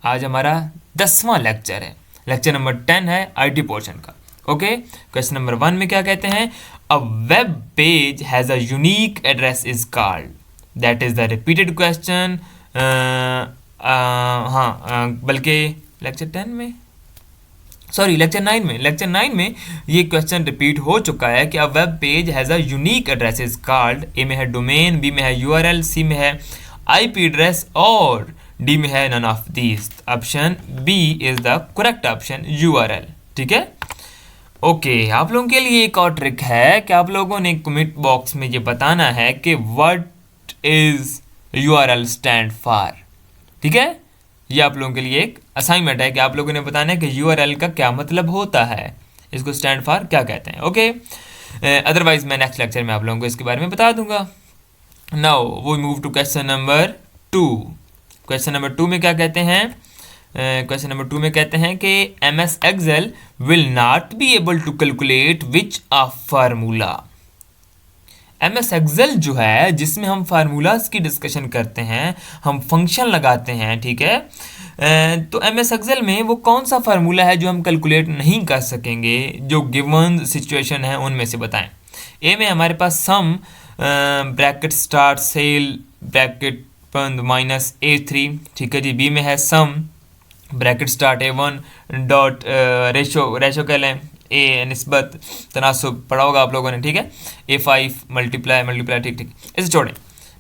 आज हमारा 10वां लेक्चर है, लेक्चर नंबर 10 है आईटी पोर्शन का। ओके, क्वेश्चन नंबर 1 में क्या कहते हैं, अ web page has a unique address is called, that is the repeated question. बल्कि लेक्चर 10 में, सॉरी लेक्चर 9 में ये क्वेश्चन रिपीट हो चुका है कि a web page has a unique address is called. A में है डोमेन, बी में है यूआरएल, सी में है आईपी एड्रेस और डी में है none of these. Option B is the correct option, URL. ठीक है, ओके। आप लोगों के लिए एक और ट्रिक है कि आप लोगों ने कमेंट बॉक्स में ये बताना है कि what is URL stand for. ठीक है, ये आप लोगों के लिए एक असाइनमेंट है कि आप लोगों ने बताना है कि यूआरएल का क्या मतलब होता है, इसको स्टैंड फॉर क्या कहते हैं। ओके, अदरवाइज मैं नेक्स्ट लेक्चर में आप लोगों को इसके बारे में बता दूंगा। Now we move to question number 2। Question number 2 में क्या कहते हैं, क्वेश्चन नंबर 2 में कहते हैं कि M S Excel will not be able to calculate which a formula. M S Excel जो है जिसमें हम फार्मूलाज की डिस्कशन करते हैं, हम फंक्शन लगाते हैं, ठीक है, तो एम एस एक्सेल में वो कौन सा फार्मूला है जो हम कैलकुलेट नहीं कर सकेंगे, जो गिवन सिचुएशन है उनमें से बताएं। ए में हमारे पास sum bracket start cell bracket बंद माइनस A3, ठीक है जी। बी में है sum bracket start A1 dot ratio कह लें, ए निस्बत तनासुब पढ़ा होगा आप लोगों ने, ठीक है। A5 मल्टीप्लाई, ठीक, इसे छोड़ें।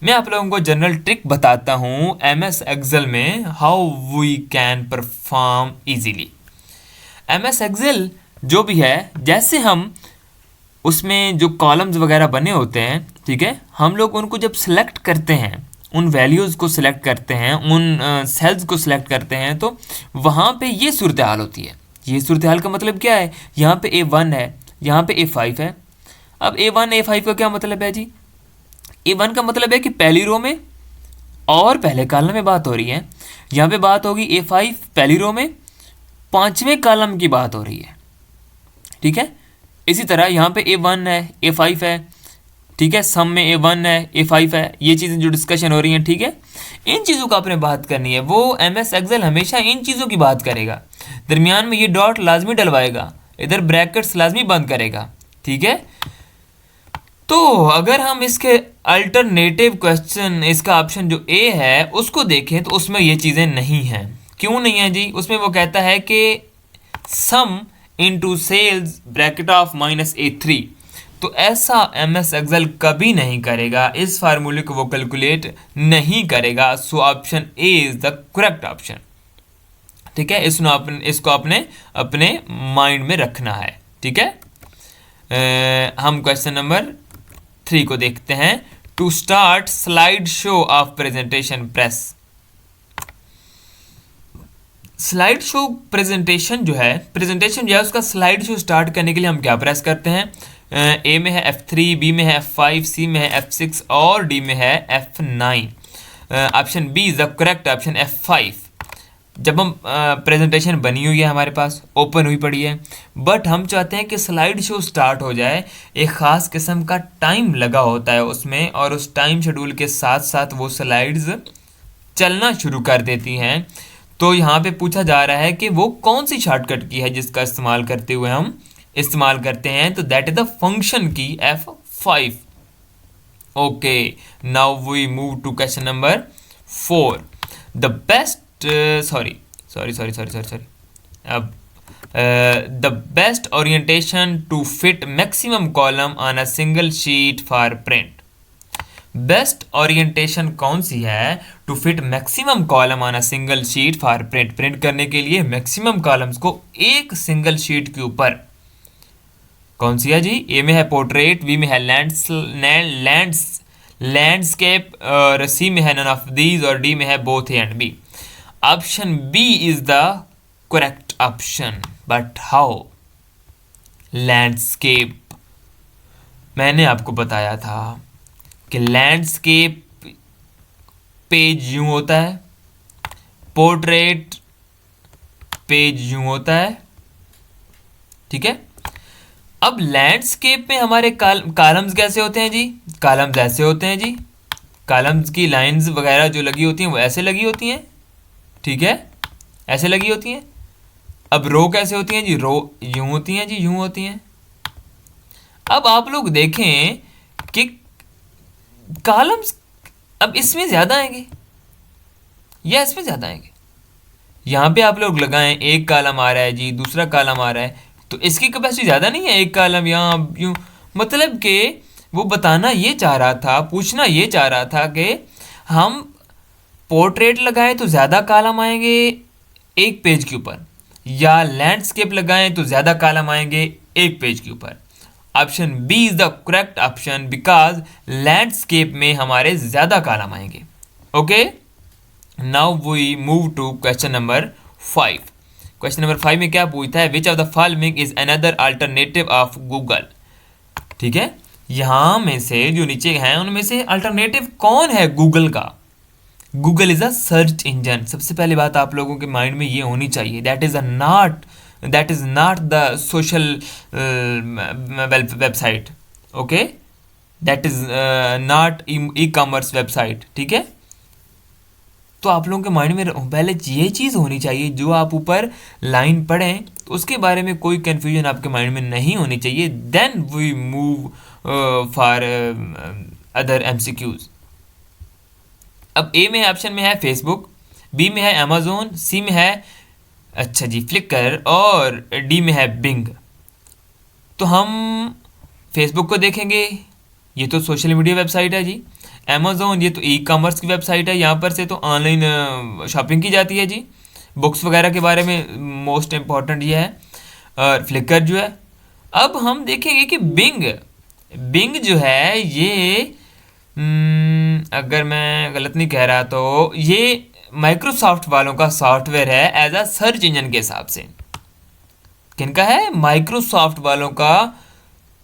मैं आप लोगों को जनरल ट्रिक बताता हूँ एम एस एक्सेल में, how we can perform easily. M S Excel जो भी है, जैसे हम उसमें जो कॉलम्स वगैरह बने होते हैं, ठीक है, हम लोग उनको जब सिलेक्ट करते हैं, उन वैल्यूज़ को सिलेक्ट करते हैं, उन सेल्स को सिलेक्ट करते हैं, तो वहाँ पे ये सूरत हाल होती है। ये सूरत हाल का मतलब क्या है, यहाँ पे A1 है, यहाँ पे A5 है। अब A1 A5 का क्या मतलब है जी, A1 का मतलब है कि पहली रो में और पहले कॉलम में बात हो रही है। यहाँ पे बात होगी A5 पहली रो में, 5वें कॉलम की बात हो रही है, ठीक है। इसी तरह यहाँ पे A1 है, A5 है, ठीक है, सम में A1 है, A5 है, ये चीज़ें जो डिस्कशन हो रही हैं, ठीक है, इन चीज़ों का आपने बात करनी है। वो एम एस एक्सेल हमेशा इन चीज़ों की बात करेगा, दरमियान में ये डॉट लाजमी डलवाएगा, इधर ब्रैकेट्स लाजमी बंद करेगा, ठीक है। तो अगर हम इसके अल्टरनेटिव क्वेश्चन, इसका ऑप्शन जो ए है उसको देखें तो उसमें ये चीज़ें नहीं हैं। क्यों नहीं है जी, उसमें वो कहता है कि sum into cells bracket of -A3, तो ऐसा एम एस एक्सेल कभी नहीं करेगा, इस फार्मूले को वो कैलकुलेट नहीं करेगा। So option A is the correct option, ठीक है। इसको आपने अपने माइंड में रखना है, ठीक है। हम क्वेश्चन नंबर 3 को देखते हैं। To start slide show of presentation press. Slide show presentation जो है उसका स्लाइड शो स्टार्ट करने के लिए हम क्या प्रेस करते हैं, ए में है F3, बी में है F5, सी में है F6 और डी में है F9। Option B is the correct option, F5। जब हम प्रेजेंटेशन बनी हुई है, हमारे पास ओपन हुई पड़ी है, बट हम चाहते हैं कि स्लाइड शो स्टार्ट हो जाए, एक ख़ास किस्म का टाइम लगा होता है उसमें, और उस टाइम शेड्यूल के साथ साथ वो स्लाइड्स चलना शुरू कर देती हैं। तो यहाँ पे पूछा जा रहा है कि वो कौन सी शॉर्टकट की है जिसका इस्तेमाल करते हुए हम इस्तेमाल करते हैं, तो दैट इज द फंक्शन की F5। Okay, now we move to question number 4। The best अब the best orientation to fit maximum column on a single sheet for print. Best orientation कौन सी है to fit maximum column on a single sheet for print, print करने के लिए maximum columns को एक single sheet के ऊपर कौन सी है जी। ए में है पोर्ट्रेट, बी में है लैंडस्केप और सी में है नन ऑफ दीज और डी में है both A and B. Option B is the correct option, but how. Landscape, मैंने आपको बताया था कि लैंडस्केप पेज यूं होता है, पोर्ट्रेट पेज यूं होता है, ठीक है। अब लैंडस्केप में हमारे कॉलम्स कैसे होते हैं जी, कॉलम्स ऐसे होते हैं जी, कॉलम्स की लाइंस वगैरह जो लगी होती हैं वो ऐसे लगी होती हैं, ठीक है। ऐसे लगी होती हैं। अब रो कैसे होती हैं जी, रो यूं होती हैं जी, यूं होती हैं। अब आप लोग देखें कि कॉलम्स अब इसमें ज़्यादा आएंगे या इसमें ज़्यादा आएंगे। यहाँ पे आप लोग लगाएं, एक कॉलम आ रहा है जी, दूसरा कॉलम आ रहा है, तो इसकी कैपेसिटी ज़्यादा नहीं है, एक कॉलम यहाँ यूँ। मतलब कि वो बताना ये चाह रहा था, पूछना ये चाह रहा था कि हम पोर्ट्रेट लगाएं तो ज़्यादा कॉलम आएंगे एक पेज के ऊपर, या लैंडस्केप लगाएं तो ज़्यादा कॉलम आएंगे एक पेज के ऊपर। Option B is the correct option, because landscape में हमारे ज़्यादा कॉलम आएंगे। Okay, now we move to question number 5। Question number 5 में क्या पूछता है, which of the following is another alternative of Google. ठीक है, यहां में से जो नीचे हैं उनमें से अल्टरनेटिव कौन है गूगल का। Google is a search engine. सबसे पहली बात आप लोगों के माइंड में ये होनी चाहिए, that is not the social website. Okay, that is not e commerce website. ठीक है, तो आप लोगों के माइंड में पहले ये चीज़ होनी चाहिए, जो आप ऊपर लाइन पढ़ें तो उसके बारे में कोई कन्फ्यूजन आपके माइंड में नहीं होनी चाहिए। Then we move for other MCQs. अब ए में ऑप्शन में है फेसबुक, बी में है अमेजोन, सी में है अच्छा जी फ्लिकर, और डी में है बिंग। तो हम फेसबुक को देखेंगे, ये तो सोशल मीडिया वेबसाइट है जी। अमेज़ोन ये तो ई कॉमर्स की वेबसाइट है, यहाँ पर से तो ऑनलाइन शॉपिंग की जाती है जी, बुक्स वगैरह के बारे में मोस्ट इम्पॉर्टेंट ये है। और फ्लिकर जो है, अब हम देखेंगे कि बिंग जो है ये अगर मैं गलत नहीं कह रहा तो ये माइक्रोसॉफ्ट वालों का सॉफ्टवेयर है एज अ सर्च इंजन के हिसाब से। किनका है, माइक्रोसॉफ्ट वालों का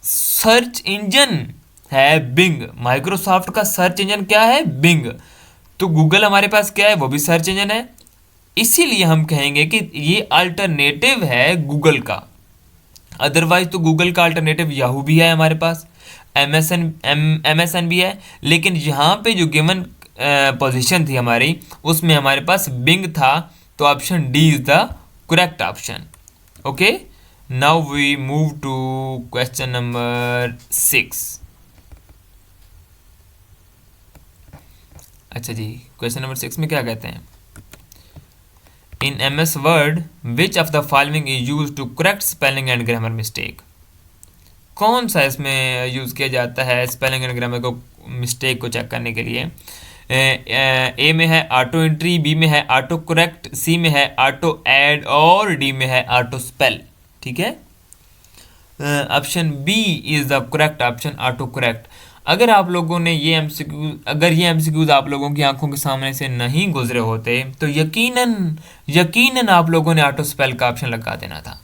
सर्च इंजन है बिंग। माइक्रोसॉफ्ट का सर्च इंजन क्या है, बिंग। तो गूगल हमारे पास क्या है, वो भी सर्च इंजन है, इसीलिए हम कहेंगे कि ये अल्टरनेटिव है गूगल का। अदरवाइज तो गूगल का अल्टरनेटिव याहू भी है हमारे पास, एमएसएन भी है, लेकिन यहाँ पे जो गिवन पोजीशन थी हमारी उसमें हमारे पास बिंग था, तो option D is the correct option. Okay, now we move to question number 6। अच्छा जी, क्वेश्चन नंबर 6 में क्या कहते हैं, in MS Word which of the following is use to correct spelling and grammar mistake. कौन सा इसमें यूज़ किया जाता है स्पेलिंग एंड ग्रामर को मिस्टेक को चेक करने के लिए। ए में है ऑटो एंट्री, बी में है ऑटो करेक्ट, सी में है ऑटो ऐड, और डी में है ऑटो स्पेल। ठीक है, option B is the correct option, auto correct. अगर आप लोगों ने ये एमसीक्यूज आप लोगों की आंखों के सामने से नहीं गुजरे होते तो यकीनन आप लोगों ने ऑटो स्पेल का ऑप्शन लगा देना था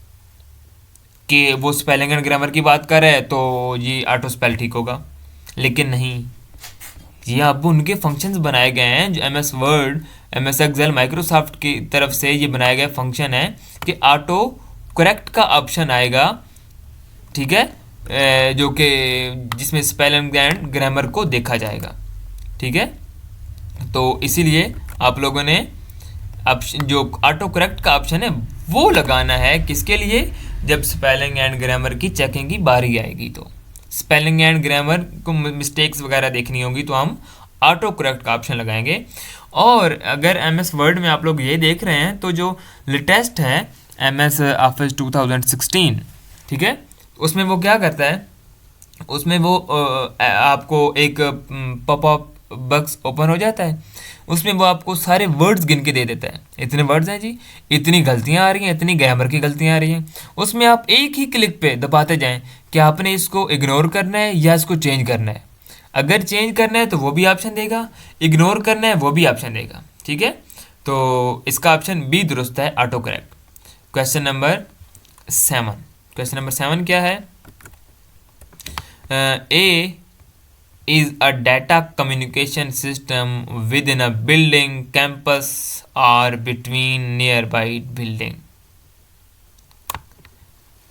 कि वो स्पेलिंग एंड ग्रामर की बात कर रहा है तो ये ऑटो स्पेल ठीक होगा, लेकिन नहीं। ये अब उनके फंक्शंस बनाए गए हैं जो MS Word, MS Excel, Microsoft की तरफ से ये बनाए गए फंक्शन है कि ऑटो करेक्ट का ऑप्शन आएगा। ठीक है, जो कि जिसमें स्पेलिंग एंड ग्रामर को देखा जाएगा। ठीक है, तो इसीलिए आप लोगों ने ऑप्शन जो ऑटो करेक्ट का ऑप्शन है वो लगाना है, किसके लिए, जब स्पेलिंग एंड ग्रामर की चेकिंग की बारी आएगी। तो स्पेलिंग एंड ग्रामर को मिस्टेक्स वगैरह देखनी होगी तो हम ऑटो करेक्ट का ऑप्शन लगाएंगे। और अगर MS वर्ड में आप लोग ये देख रहे हैं तो जो लेटेस्ट है MS ऑफिस 2016, ठीक है, उसमें वो क्या करता है, उसमें वो आपको एक पॉपअप बॉक्स ओपन हो जाता है, उसमें वो आपको सारे वर्ड्स गिन के दे देता है, इतने वर्ड्स हैं जी, इतनी गलतियां आ रही हैं, इतनी ग्रामर की गलतियां आ रही हैं। उसमें आप एक ही क्लिक पे दबाते जाएं कि आपने इसको इग्नोर करना है या इसको चेंज करना है। अगर चेंज करना है तो वो भी ऑप्शन देगा, इग्नोर करना है वो भी ऑप्शन देगा। ठीक है, तो इसका ऑप्शन बी दुरुस्त है, auto correct. Question number 7। Question number 7 क्या है, ए is a data communication system within a building, campus or between nearby building।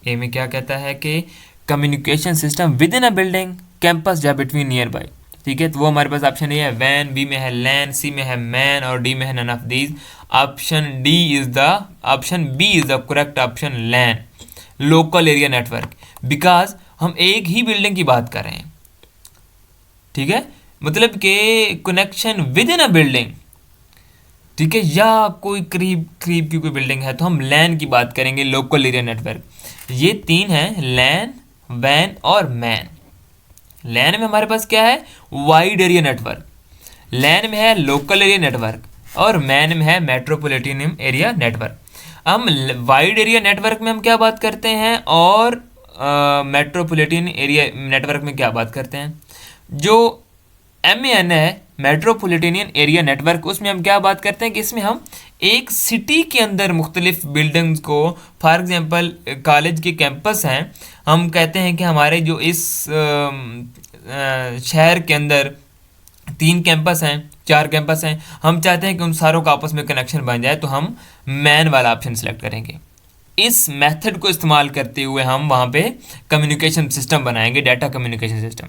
ए में क्या कहता है कि communication system with in a building, campus या बिटवीन नियर बाई। ठीक है, तो वो हमारे पास ऑप्शन ए है वैन, बी में है लैन, सी में है मैन और डी में है none of these. Option B is the correct option, LAN, local area network, because हम एक ही बिल्डिंग की बात कर रहे हैं, ठीक है, मतलब कि connection with in a building, ठीक है, या कोई करीब करीब की कोई बिल्डिंग है तो हम लैन की बात करेंगे, लोकल एरिया नेटवर्क। ये तीन हैं, लैन, वैन और मैन। लैन में हमारे पास क्या है, वाइड एरिया नेटवर्क, लैन में है लोकल एरिया नेटवर्क और मैन में है मेट्रोपॉलिटन एरिया नेटवर्क। हम वाइड एरिया नेटवर्क में हम क्या बात करते हैं और मेट्रोपॉलिटन एरिया नेटवर्क में क्या बात करते हैं। जो MEN है मेट्रोपॉलिटन एरिया नेटवर्क, उसमें हम क्या बात करते हैं कि इसमें हम एक सिटी के अंदर मुख्तलिफ बिल्डिंग्स को, फॉर एग्जांपल कॉलेज के कैंपस हैं, हम कहते हैं कि हमारे जो इस शहर के अंदर 3 कैंपस हैं, 4 कैंपस हैं, हम चाहते हैं कि उन सारों का आपस में कनेक्शन बन जाए, तो हम मैन वाला ऑप्शन सेलेक्ट करेंगे। इस मेथड को इस्तेमाल करते हुए हम वहाँ पे कम्युनिकेशन सिस्टम बनाएंगे, डाटा कम्युनिकेशन सिस्टम।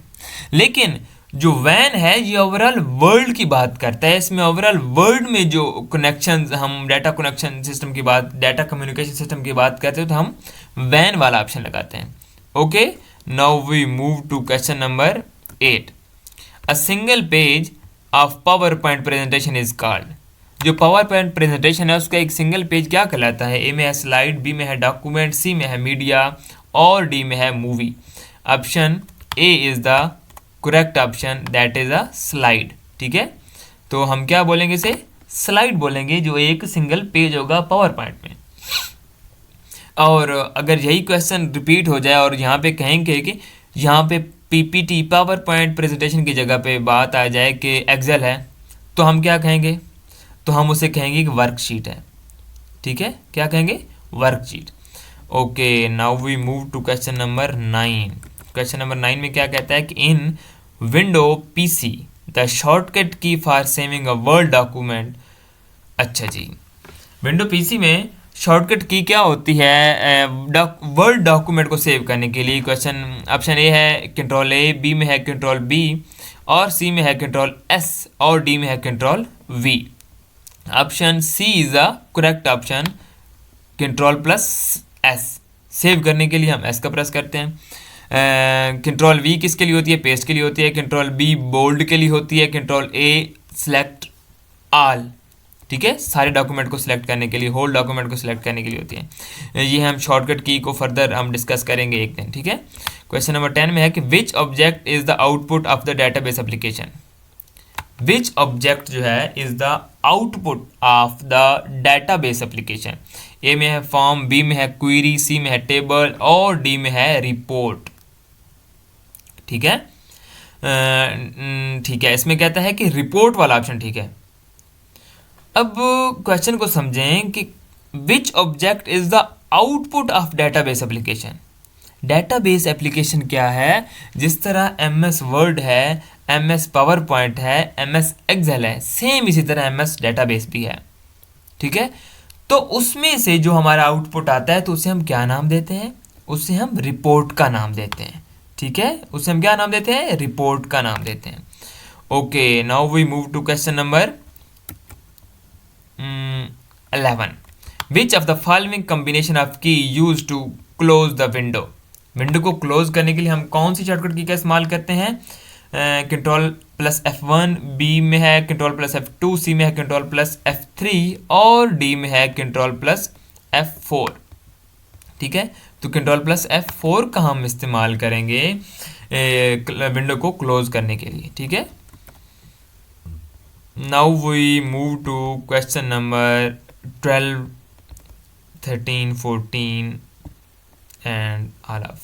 लेकिन जो वैन है ये ओवरऑल वर्ल्ड की बात करता है, इसमें ओवरऑल वर्ल्ड में जो कनेक्शन, हम डाटा कनेक्शन सिस्टम की बात, डाटा कम्युनिकेशन सिस्टम की बात करते हैं तो हम वैन वाला ऑप्शन लगाते हैं। Okay, now we move to question number 8। A single page of PowerPoint presentation is called. जो पावर पॉइंट प्रेजेंटेशन है उसका एक सिंगल पेज क्या कहलाता है। ए में है स्लाइड, बी में है डॉक्यूमेंट, सी में है मीडिया और डी में है movie. Option A is the correct option, that is a slide. ठीक है, तो हम क्या बोलेंगे इसे, स्लाइड बोलेंगे, जो एक सिंगल पेज होगा पावर पॉइंट में। और अगर यही क्वेश्चन रिपीट हो जाए और यहाँ पे कहेंगे कि यहाँ पे PPT पावर पॉइंट प्रेजेंटेशन की जगह पे बात आ जाए कि एक्सेल है, तो हम क्या कहेंगे, तो हम उसे कहेंगे कि वर्कशीट है। ठीक है, क्या कहेंगे, worksheet. Okay, now we move to question number 9। Question number 9 में क्या कहता है कि in window PC the shortcut key for saving a word document. अच्छा जी, विंडो PC में शॉर्टकट की क्या होती है वर्ड डॉक्यूमेंट को सेव करने के लिए। क्वेश्चन ऑप्शन ए है कंट्रोल A, बी में है कंट्रोल B और सी में है कंट्रोल S और डी में है control V। Option C is the correct option, control. Save करने के लिए हम S का प्रेस करते हैं। कंट्रोल V किसके लिए होती है, पेस्ट के लिए होती है। कंट्रोल B बोल्ड के लिए होती है। कंट्रोल A सेलेक्ट ऑल, ठीक है, सारे डॉक्यूमेंट को सिलेक्ट करने के लिए, होल डॉक्यूमेंट को सिलेक्ट करने के लिए होती है। ये हम शॉर्टकट की को फर्दर हम डिस्कस करेंगे एक दिन। ठीक है, क्वेश्चन नंबर 10 में है कि which object is the output of the database application. Which object जो है is the output of the database application. A में है फॉर्म, बी में है क्वेरी, सी में है टेबल और डी में है रिपोर्ट। ठीक है, ठीक है, इसमें कहता है कि रिपोर्ट वाला ऑप्शन ठीक है। अब क्वेश्चन को समझें कि which object is the output of database application. Database application क्या है, जिस तरह MS वर्ड है, MS पावर पॉइंट है, MS एक्सेल है, सेम इसी तरह MS डेटाबेस भी है। ठीक है, तो उसमें से जो हमारा आउटपुट आता है तो उसे हम क्या नाम देते हैं, उसे हम रिपोर्ट का नाम देते हैं। ठीक है, उसे हम क्या नाम देते हैं, रिपोर्ट का नाम देते हैं। Okay, now we move to question number 11। Which of the following combination of key use to close the window. Window को क्लोज करने के लिए हम कौन सी शॉर्टकट की का इस्तेमाल करते हैं। Ctrl+F1, बी में है Ctrl+F2, सी में है Ctrl+F3 और डी में है Ctrl+F4। ठीक है, तो Ctrl+F4 का हम इस्तेमाल करेंगे विंडो को क्लोज करने के लिए। ठीक है, now we move to question number 12, 13, 14 and all of.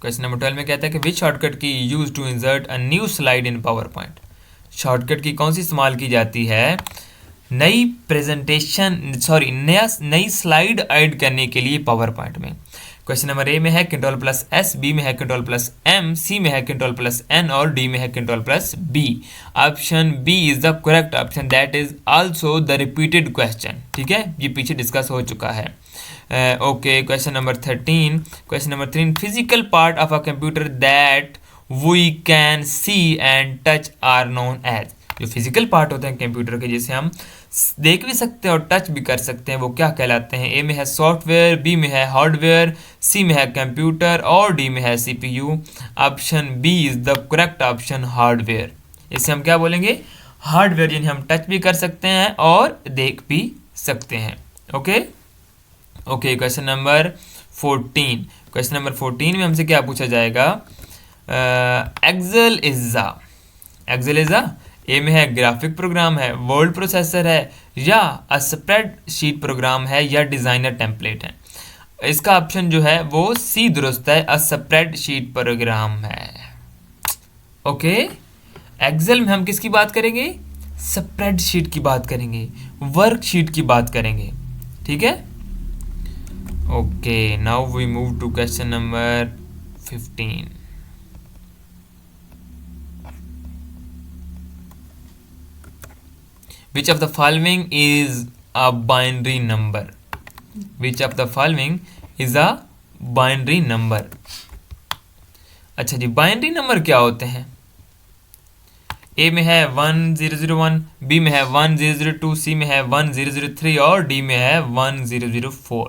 Question number 12 में कहता है कि which shortcut key use to insert a new slide in PowerPoint. Shortcut key कौन सी इस्तेमाल की जाती है नई नई स्लाइड ऐड करने के लिए पावर पॉइंट में। क्वेश्चन नंबर ए में है Ctrl+S, बी में है Ctrl+M, सी में है Ctrl+N और डी में है Ctrl+B। Option B is the correct option, that is also the repeated question. ठीक है, ये पीछे डिस्कस हो चुका है। Okay, question number 13, question number 3, physical part of a computer that we can see and touch are known as. जो physical part होते हैं कंप्यूटर के, जिसे हम देख भी सकते हैं और टच भी कर सकते हैं, वो क्या कहलाते हैं? ए में है सॉफ्टवेयर, बी में है हार्डवेयर, सी में है कंप्यूटर और डी में है CPU. Option B is the correct option, hardware. इसे हम क्या बोलेंगे? हार्डवेयर, जिन्हें हम टच भी कर सकते हैं और देख भी सकते हैं। Okay okay, question number 14, question number 14 में हमसे क्या पूछा जाएगा? एक्सेल इज अ, ए में है ग्राफिक प्रोग्राम है, वर्ड प्रोसेसर है, या अ स्प्रेड शीट प्रोग्राम है, या डिज़ाइनर टेम्पलेट है। इसका ऑप्शन जो है वो सी दुरुस्त है, अ स्प्रेड शीट प्रोग्राम है। ओके, एक्सेल में हम किसकी बात करेंगे? स्प्रेड शीट की बात करेंगे, वर्कशीट की बात करेंगे। ठीक है, okay, now we move to question number 15। Which of the following is a binary number? Which of the following is a binary number? अच्छा जी, बाइनरी नंबर क्या होते हैं? ए में है 1001, बी में है 1002, सी में है 1003 और डी में है 1004।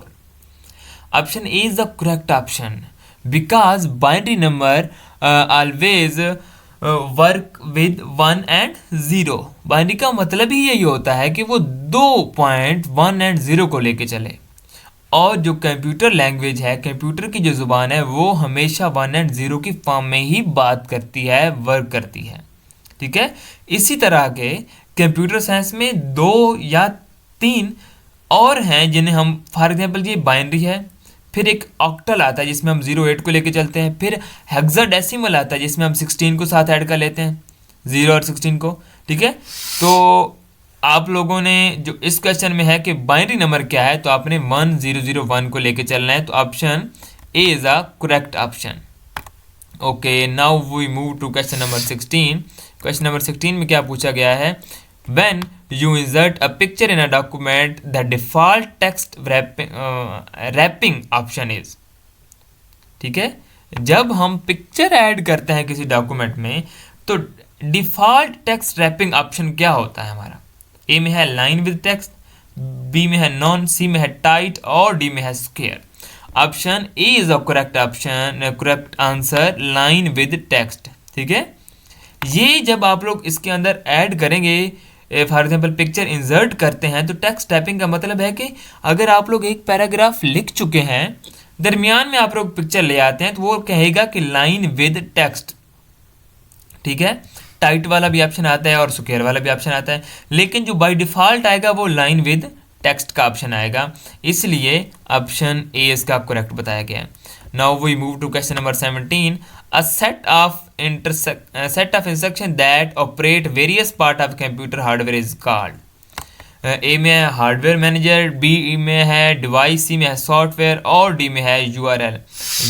Option A is the correct option because binary number always work with 1 and 0। Binary का मतलब ही यही होता है कि वो 2 पॉइंट 1 एंड 0 को लेके चले, और जो कंप्यूटर लैंग्वेज है, कंप्यूटर की जो ज़ुबान है, वो हमेशा 1 एंड 0 की फॉर्म में ही बात करती है, वर्क करती है। ठीक है, इसी तरह के कंप्यूटर साइंस में 2 या 3 और हैं जिन्हें हम, फॉर एग्जांपल ये बाइनरी है, फिर एक ऑक्टल आता है जिसमें हम 08 को लेके चलते हैं, फिर हेक्साडेसिमल आता है जिसमें हम 16 को साथ ऐड कर लेते हैं, 0 और 16 को। ठीक है, तो आप लोगों ने जो इस क्वेश्चन में है कि बाइनरी नंबर क्या है, तो आपने 1001 को लेके चलना है, तो option A is a correct option. Okay, now we move to question number 16। Question number 16 में क्या पूछा गया है? When you insert a picture in a document, the default text wrapping option is। ठीक है, जब हम पिक्चर ऐड करते हैं किसी डॉक्यूमेंट में, तो डिफॉल्ट टेक्स्ट रैपिंग ऑप्शन क्या होता है हमारा? ए में है लाइन विद टेक्स्ट, बी में है नॉन, सी में है टाइट और डी में है square. Option A is the correct option, correct answer, line with text. ठीक है, ये जब आप लोग इसके अंदर ऐड करेंगे, फॉर एग्जाम्पल पिक्चर इंसर्ट करते हैं, तो टेक्स्ट टाइपिंग का मतलब है कि अगर आप लोग एक पैराग्राफ लिख चुके हैं, दरमियान में आप लोग पिक्चर ले आते हैं, तो वो कहेगा कि लाइन विद टेक्स्ट। ठीक है, टाइट वाला भी ऑप्शन आता है और स्क्वायर वाला भी ऑप्शन आता है, लेकिन जो बाय डिफॉल्ट आएगा वो लाइन विद टेक्स्ट का ऑप्शन आएगा, इसलिए ऑप्शन ए इसका करेक्ट बताया गया है। Now we move to question number 17. A set of instruction that operate various part of computer hardware is called। ए में है हार्डवेयर मैनेजर, बी में है डिवाइस, सी में है सॉफ्टवेयर और डी में है यूआरएल।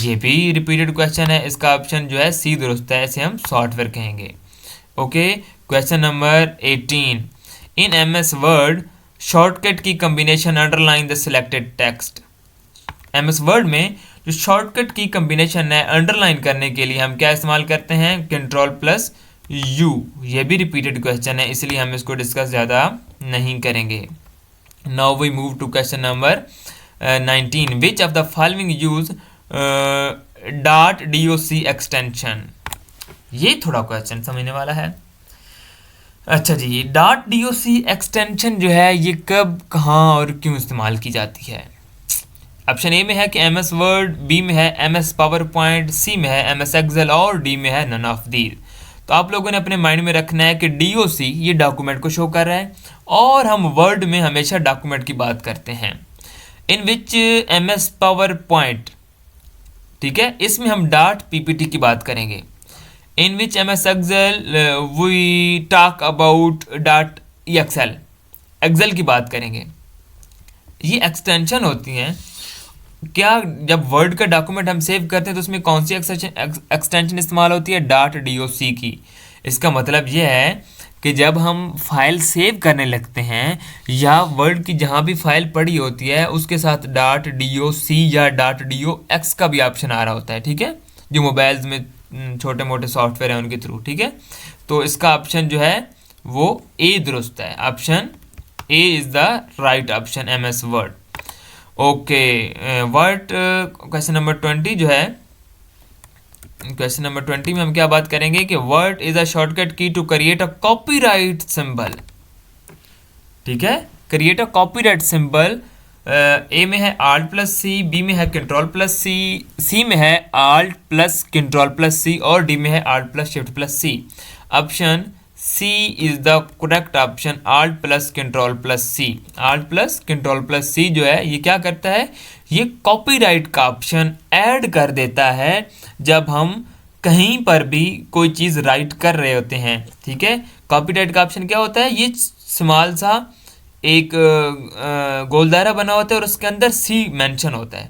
ये भी रिपीटेड क्वेश्चन है, इसका ऑप्शन जो है सी दुरुस्त है, इसे हम सॉफ्टवेयर कहेंगे। Okay, question number 18। In MS Word shortcut key combination underline the selected text. MS Word में जो शॉर्टकट की कम्बिनेशन है, अंडरलाइन करने के लिए हम क्या इस्तेमाल करते हैं? Ctrl+U। ये भी रिपीटेड क्वेश्चन है, इसलिए हम इसको डिस्कस ज़्यादा नहीं करेंगे। Now we move to question number 19। Which of the following use .doc extension. ये थोड़ा क्वेश्चन समझने वाला है। अच्छा जी, .doc एक्सटेंशन जो है ये कब, कहाँ और क्यों इस्तेमाल की जाती है? ऑप्शन ए में है कि एम एस वर्ड, बी में है एम एस पावर पॉइंट, सी में है एम एस एक्सेल और डी में है नन ऑफ दीज। तो आप लोगों ने अपने माइंड में रखना है कि DOC ये डॉक्यूमेंट को शो कर रहा है, और हम वर्ड में हमेशा डॉक्यूमेंट की बात करते हैं। In which M S powerpoint, ठीक है, इसमें हम .ppt की बात करेंगे। In which M S Excel we talk about .exl, Excel की बात करेंगे। ये एक्सटेंशन होती हैं। क्या जब वर्ड का डॉक्यूमेंट हम सेव करते हैं तो उसमें कौन सी एक्सटेंशन इस्तेमाल होती है? .doc की। इसका मतलब ये है कि जब हम फाइल सेव करने लगते हैं या वर्ड की जहाँ भी फाइल पड़ी होती है उसके साथ .doc या .docx का भी ऑप्शन आ रहा होता है, ठीक है, जो मोबाइल्स में छोटे मोटे सॉफ्टवेयर हैं उनके थ्रू, ठीक है। तो इसका ऑप्शन जो है वो ए दुरुस्त है, option A is the right option, MS word. Okay, word question number 20 जो है, क्वेश्चन नंबर 20 में हम क्या बात करेंगे कि Word is a shortcut key to create a copyright symbol, ठीक है। Create a copyright symbol, A में है Alt+C, बी में है Ctrl+C, सी में है Alt+Ctrl+C और डी में है Alt+Shift+C। Option C is the correct option, Alt+Ctrl+C। Alt+Ctrl+C जो है ये क्या करता है, ये कॉपीराइट का ऑप्शन ऐड कर देता है जब हम कहीं पर भी कोई चीज़ राइट कर रहे होते हैं, ठीक है। कॉपीराइट का ऑप्शन क्या होता है, ये स्मॉल सा एक गोलदारा बना होता है और उसके अंदर सी मेंशन होता है,